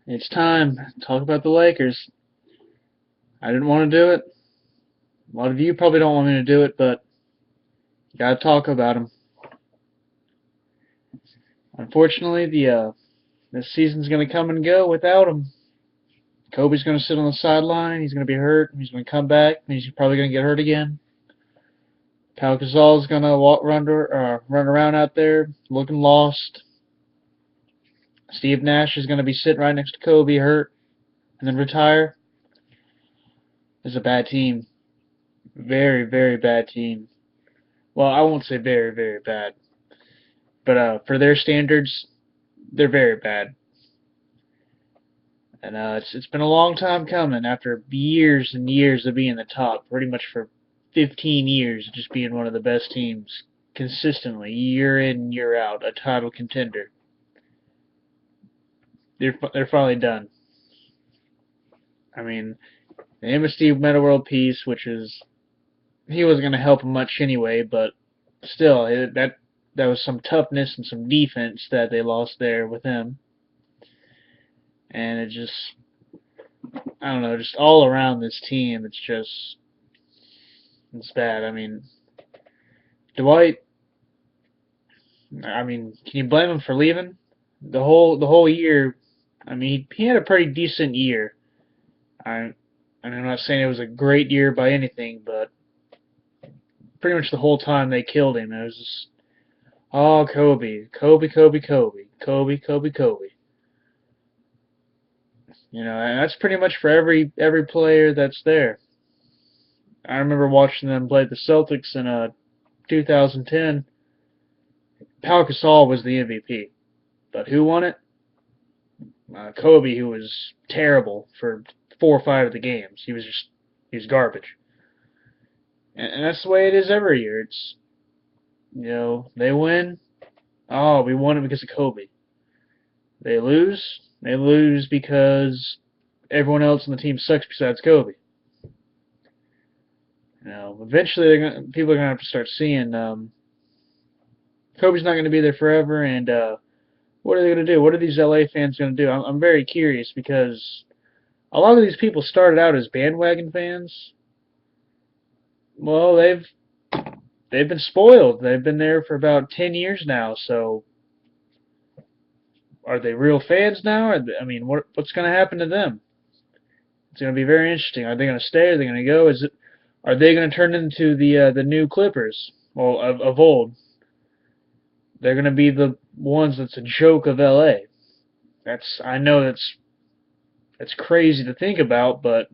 It's time to talk about the Lakers. I didn't want to do it. A lot of you probably don't want me to do it, but gotta talk about them. Unfortunately, this season's gonna come and go without him. Kobe's gonna sit on the sideline. He's gonna be hurt. He's gonna come back. And he's probably gonna get hurt again. Pau Gasol's gonna run around out there looking lost. Steve Nash is gonna be sitting right next to Kobe, hurt, and then retire. This is a bad team. Very, very bad team. Well, I won't say very, very bad, but for their standards, they're very bad. And it's been a long time coming after years and years of being the top, pretty much for 15 years, just being one of the best teams consistently, year in, year out, a title contender. They're finally done. I mean, the Amos Steve Meta World Peace, which is he wasn't going to help him much anyway, but still, that was some toughness and some defense that they lost there with him. And it just, I don't know, just all around this team, it's bad. I mean, Dwight, can you blame him for leaving? The whole year, he had a pretty decent year. I, I'm not saying it was a great year by anything, but pretty much the whole time they killed him. It was just, oh, Kobe, Kobe, Kobe, Kobe, Kobe, Kobe, Kobe. And that's pretty much for every player that's there. I remember watching them play the Celtics in 2010. Pau Gasol was the MVP, but who won it? Kobe, who was terrible for 4 or 5 of the games. He was garbage, and that's the way it is every year. It's they win. Oh, we won it because of Kobe. They lose. They lose because everyone else on the team sucks besides Kobe. Eventually people are gonna have to start seeing Kobe's not gonna be there forever, and what are they gonna do? What are these LA fans gonna do? I'm very curious because a lot of these people started out as bandwagon fans. Well, they've been spoiled. They've been there for about 10 years now. So are they real fans now? What's gonna happen to them? It's gonna be very interesting. Are they gonna stay? Are they gonna go? Are they gonna turn into the new Clippers? Well, of old. They're gonna be the ones that's a joke of LA. I know that's crazy to think about, but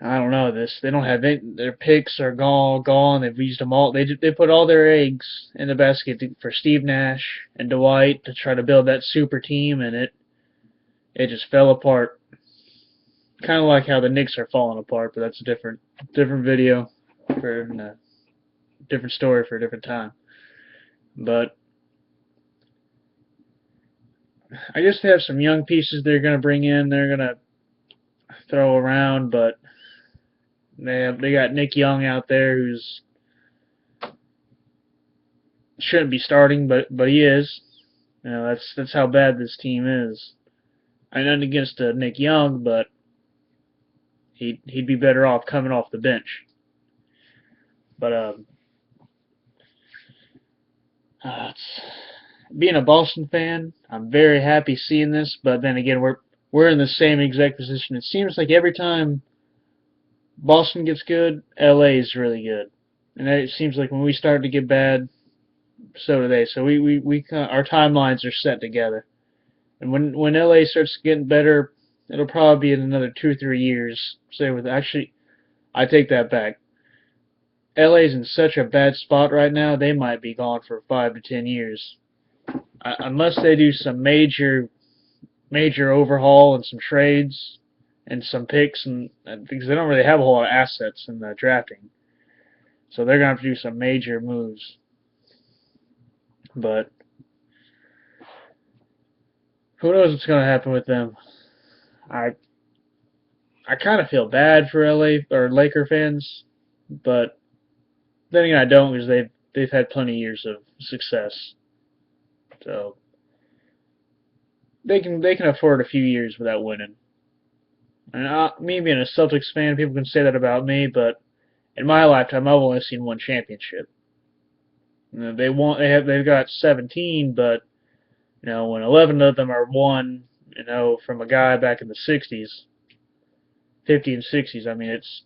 I don't know. They don't have their picks are gone. They've used them all. They put all their eggs in the basket for Steve Nash and Dwight to try to build that super team, and it just fell apart. Kind of like how the Knicks are falling apart, but that's a different video for a different story for a different time. But I guess they have some young pieces they're gonna bring in. They're gonna throw around, but they got Nick Young out there who's shouldn't be starting, but he is. That's how bad this team is. I'm not against Nick Young, but he'd be better off coming off the bench. But being a Boston fan, I'm very happy seeing this. But then again, we're in the same exact position. It seems like every time Boston gets good, LA is really good, and it seems like when we start to get bad, so do they. So our timelines are set together. And when LA starts getting better, it'll probably be in another 2 or 3 years. Actually, I take that back. LA's in such a bad spot right now, they might be gone for 5 to 10 years. Unless they do some major overhaul and some trades and some picks, and because they don't really have a whole lot of assets in the drafting. So they're going to have to do some major moves. But who knows what's going to happen with them? I kind of feel bad for LA or Laker fans, but then again I don't because they've had plenty of years of success. So they can afford a few years without winning. And me being a Celtics fan, people can say that about me, but in my lifetime, I've only seen one championship. They've got 17, but when 11 of them are won, from a guy back in the 60s, 50 and 60s, I mean it's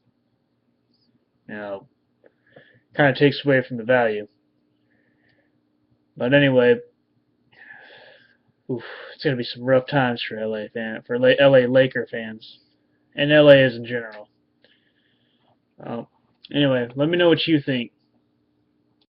you know kind of takes away from the value. But anyway, it's gonna be some rough times for LA Laker fans, and LA as in general. Anyway, let me know what you think.